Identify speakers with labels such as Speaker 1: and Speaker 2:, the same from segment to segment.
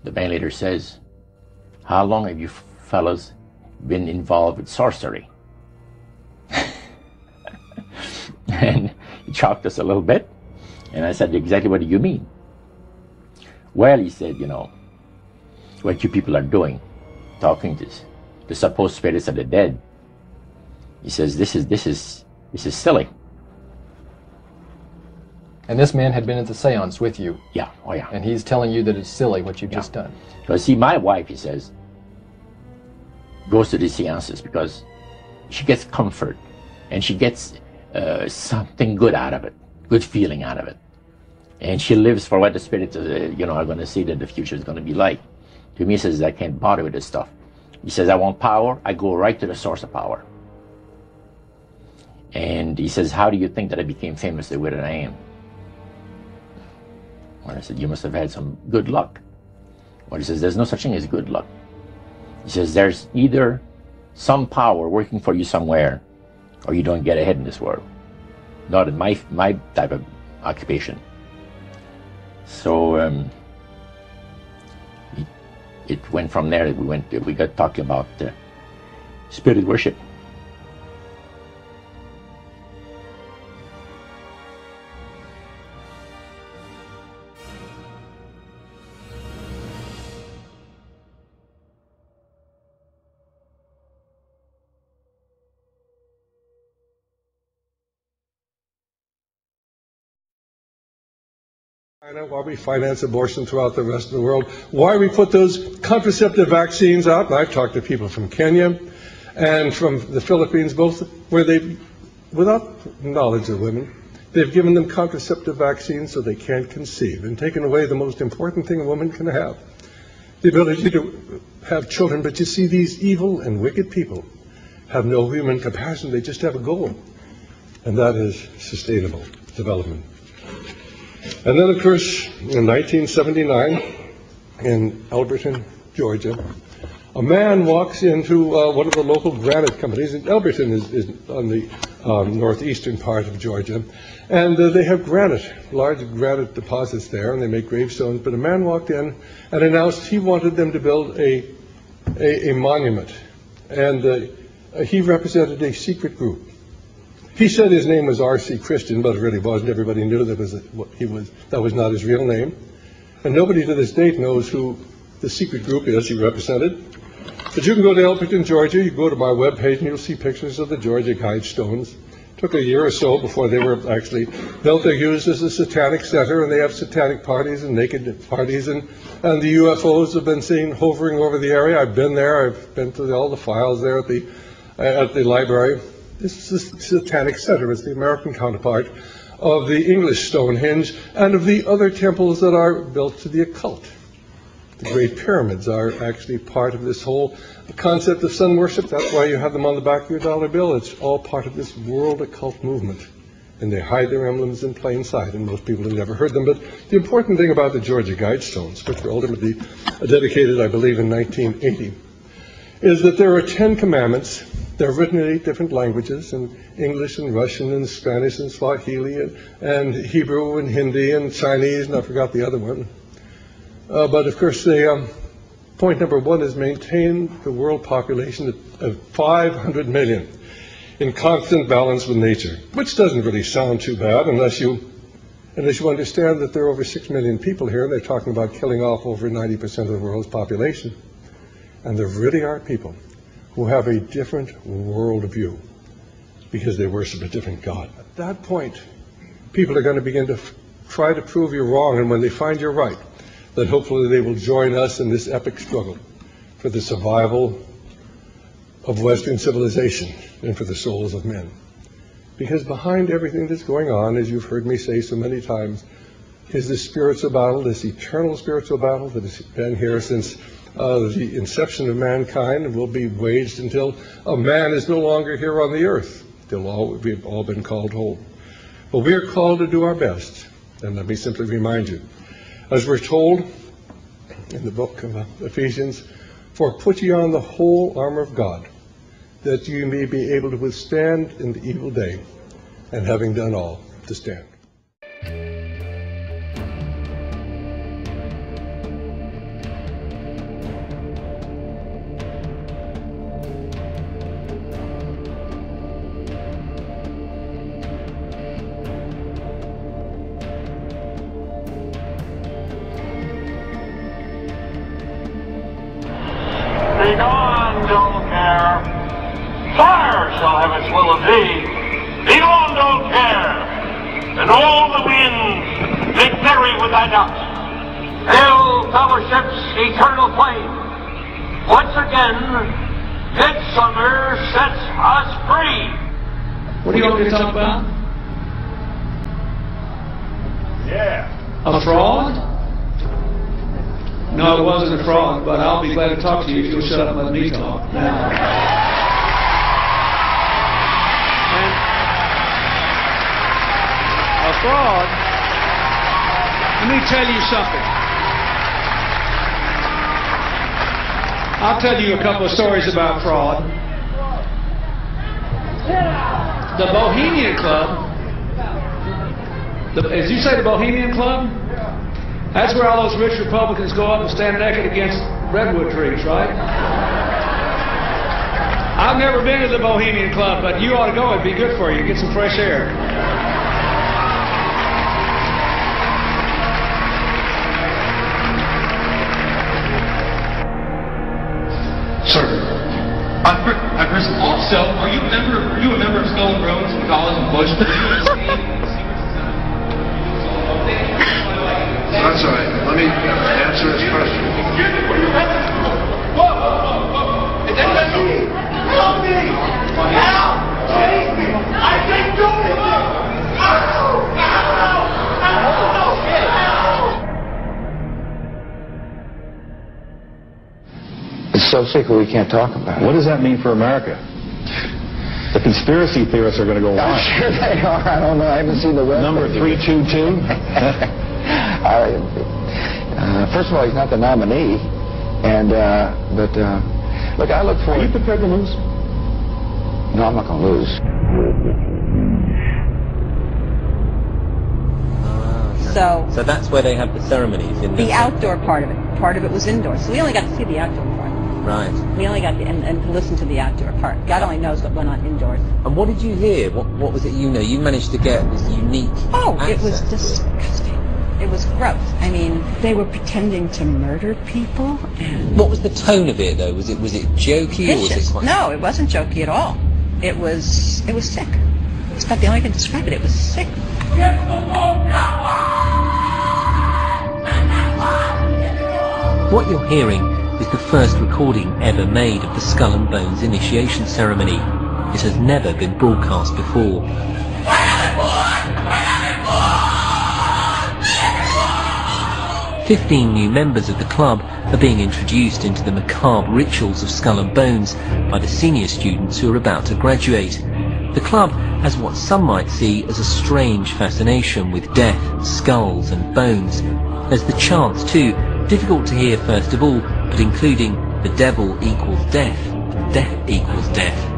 Speaker 1: The man later says, how long have you fellas been involved with sorcery? And he shocked us a little bit. And I said, exactly what do you mean? Well, he said, you know, what you people are doing, talking to the supposed spirits of the dead. He says, this is silly.
Speaker 2: And this man had been at the seance with you.
Speaker 1: Yeah, oh yeah.
Speaker 2: And he's telling you that it's silly what you've just done.
Speaker 1: Because see, my wife, he says, goes to these seances because she gets comfort and she gets something good out of it, good feeling out of it. And she lives for what the spirits, you know, are going to see that the future is going to be like. To me, he says, I can't bother with this stuff. He says, I want power. I go right to the source of power. And he says, how do you think that I became famous the way that I am? Well, I said, you must have had some good luck. Well, he says, there's no such thing as good luck. He says, there's either some power working for you somewhere, or you don't get ahead in this world. Not in my type of occupation. So it went from there. We got talking about spirit worship.
Speaker 3: Why we finance abortion throughout the rest of the world, why we put those contraceptive vaccines out. And I've talked to people from Kenya and from the Philippines, both where they, without knowledge of women, they've given them contraceptive vaccines so they can't conceive and taken away the most important thing a woman can have, the ability to have children. But you see, these evil and wicked people have no human compassion. They just have a goal, and that is sustainable development. And then, of course, in 1979, in Alberton, Georgia, a man walks into one of the local granite companies. And Alberton is on the northeastern part of Georgia, and they have granite, large granite deposits there, and they make gravestones. But a man walked in and announced he wanted them to build a monument, and he represented a secret group. He said his name was R.C. Christian, but it really wasn't. Everybody knew that that was not his real name. And nobody to this date knows who the secret group is he represented. But you can go to Alberton, Georgia. You go to my webpage, and you'll see pictures of the Georgia Guidestones. It took a year or so before they were actually built. They're used as a satanic center, and they have satanic parties and naked parties. And the UFOs have been seen hovering over the area. I've been there. I've been to all the files there at the library. This is the satanic center. It's the American counterpart of the English Stonehenge and of the other temples that are built to the occult. The Great Pyramids are actually part of this whole concept of sun worship. That's why you have them on the back of your dollar bill. It's all part of this world occult movement. And they hide their emblems in plain sight, and most people have never heard them. But the important thing about the Georgia Guidestones, which were ultimately dedicated, I believe, in 1980, is that there are 10 commandments. They're written in 8 different languages, in English and Russian and Spanish and Swahili and Hebrew and Hindi and Chinese, and I forgot the other one. But of course, point number 1 is maintain the world population of 500 million in constant balance with nature, which doesn't really sound too bad unless you understand that there are over 6 million people here, and they're talking about killing off over 90% of the world's population. And there really are people who have a different worldview because they worship a different God. At that point, people are going to begin to try to prove you wrong, and when they find you're right, then hopefully they will join us in this epic struggle for the survival of Western civilization and for the souls of men. Because behind everything that's going on, as you've heard me say so many times, is this spiritual battle, this eternal spiritual battle that has been here since the inception of mankind and will be waged until a man is no longer here on the earth. We've all been called home. But we are called to do our best. And let me simply remind you, as we're told in the book of Ephesians, for put ye on the whole armor of God, that you may be able to withstand in the evil day, and having done all, to stand.
Speaker 4: Begone, dull care. Fire shall have its will of thee. Begone, dull care. And all the winds make merry with thy dust. Hail, fellowship's eternal flame. Once again, midsummer sets us free.
Speaker 5: What are you going to talk about?
Speaker 4: Yeah.
Speaker 5: A fraud? No, it wasn't a fraud, but I'll be glad to talk to you if you'll shut up and let me talk. Now. And a fraud, let me tell you something. I'll tell you a couple of stories about fraud. The Bohemian Club, as you say, the Bohemian Club, that's where all those rich Republicans go up and stand naked against redwood trees, right? I've never been to the Bohemian Club, but you ought to go. It'd be good for you. Get some fresh air.
Speaker 6: Sir, first of all, so are you a member of Skull and Bones and College and Bush?
Speaker 7: That's all right. Let me answer this question.
Speaker 4: Whoa! Is that me? Help me! Help! Save me! I can't do it!
Speaker 8: It's so secret we can't talk about it.
Speaker 9: What does that mean for America? The conspiracy theorists are going to go
Speaker 8: I'm
Speaker 9: on.
Speaker 8: sure they are. I don't know. I haven't seen the rest.
Speaker 9: Number 322.
Speaker 8: First of all, he's not the nominee, and look, I look for.
Speaker 9: Are you prepared to lose?
Speaker 8: No, I'm not going to lose.
Speaker 10: So that's where they have the ceremonies in the outdoor part of it. Part of it was indoors, so we only got to see the outdoor part. Right. We only got and to listen to the outdoor part. God only knows what went on indoors. And what did you hear? What was it? You know, you managed to get this unique. Oh, accent. It was disgusting. It was gross. I mean, they were pretending to murder people. And what was the tone of it, though? Was it jokey? Vicious. Or was it quite... No, it wasn't jokey at all. It was sick. It's not the only way I can describe it. It was sick. What you're hearing is the first recording ever made of the Skull and Bones initiation ceremony. It has never been broadcast before. 15 new members of the club are being introduced into the macabre rituals of Skull and Bones by the senior students who are about to graduate. The club has what some might see as a strange fascination with death, skulls and bones. There's the chants too, difficult to hear first of all, but including the devil equals death, death equals death.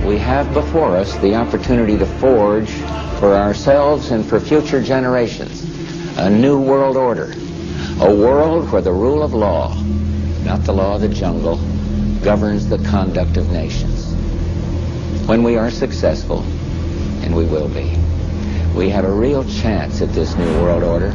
Speaker 10: We have before us the opportunity to forge for ourselves and for future generations a new world order, a world where the rule of law, not the law of the jungle, governs the conduct of nations. When we are successful, and we will be, we have a real chance at this new world order.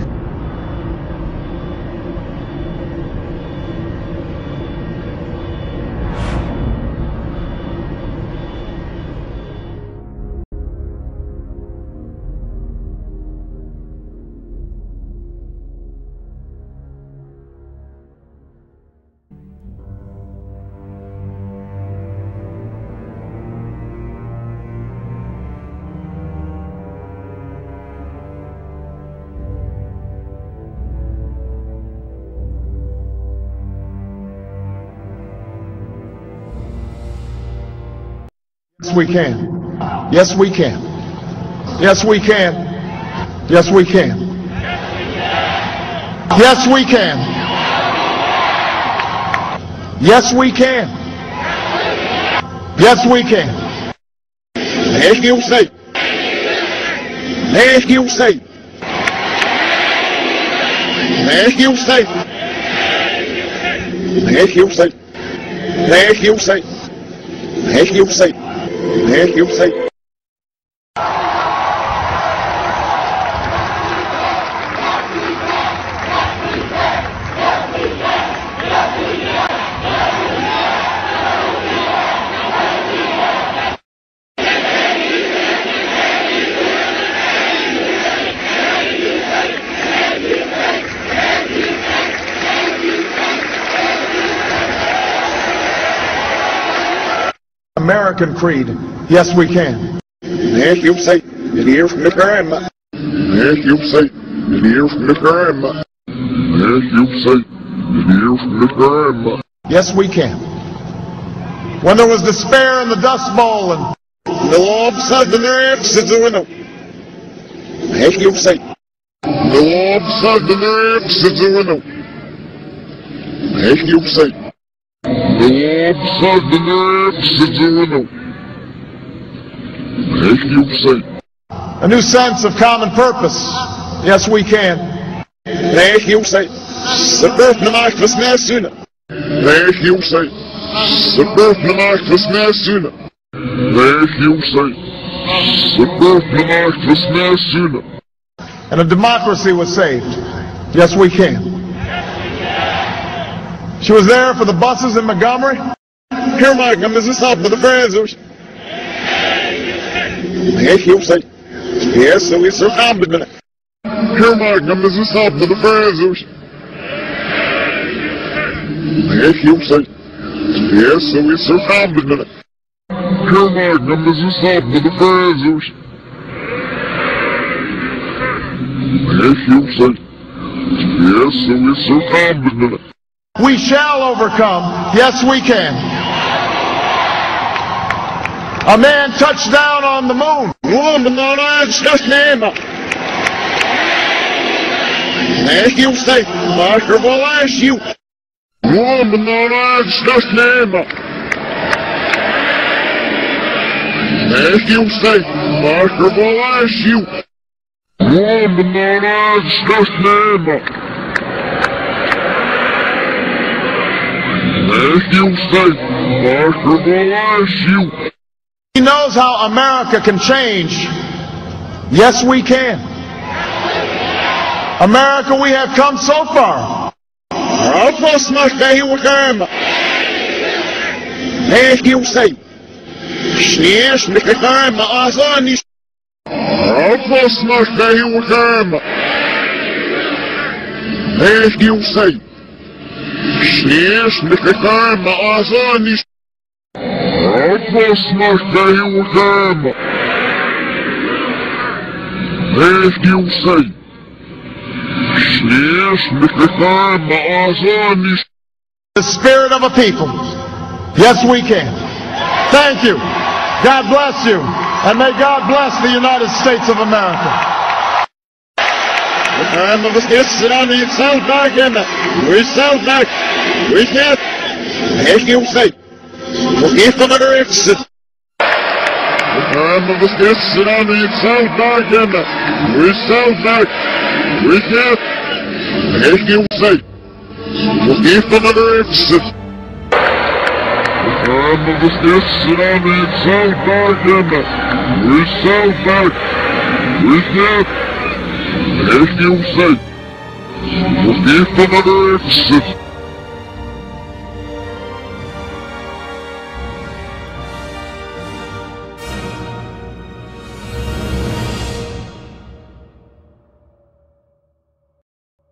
Speaker 11: Yes, we can. Yes, we can. Yes, we can. Yes, we can. Yes, we can. Yes, we can. Yes, we can.
Speaker 8: Thank you, say. Thank you, say. Thank you, say. Thank you, say. Thank you, say. Thank you, say. Thank you, say.
Speaker 11: American creed. Yes, we can.
Speaker 8: Thank you, say. And hear from the grandma. Thank you, say. And hear from the grandma. Thank you, say. And hear from the grandma.
Speaker 11: Yes, we can. When there was despair in the Dust Bowl and
Speaker 8: the Lord said to their exits the window. Thank you, say. The Lord said to their exits the window. Thank you, say. The Lord said to their exits the window. Thank you, say.
Speaker 11: a new sense of common purpose. Yes, we can.
Speaker 8: Thank you, say. Support the marketplace sooner. Thank you, say. Support the marketplace sooner. Thank you, say. Support the marketplace sooner.
Speaker 11: And a democracy was saved. Yes, we can. She was there for the buses in Montgomery.
Speaker 8: Here, Mike, I'm just up with the friends. Thank you, say. Yes, so we surrounded me. Here, Mike, I'm just up with the friends. Thank you, say. Yes, so we surrounded me. Here, Mike, I'm just up with the friends. Thank you, say. Yes, so we surrounded me.
Speaker 11: We shall overcome. Yes, we can. A man touched down on the moon.
Speaker 8: Thank you, say. Marker will ask you. Thank you, say. Marker will ask you. Thank you, say. Marker will ask you.
Speaker 11: He knows how America can change. Yes, we can. America, we have come so far.
Speaker 8: Thank you, say. Thank you, say. Thank you, say.
Speaker 11: The spirit of a people. Yes, we can. Thank you. God bless you. And may God bless the United States of America.
Speaker 8: We sell back. We can't. Thank you, say. We'll give them another exit. We sell back. We sell back. We can't. Thank you, say. We'll give them another exit. We sell back. We sell back. We can't. Thank you, say. We'll give them another exit.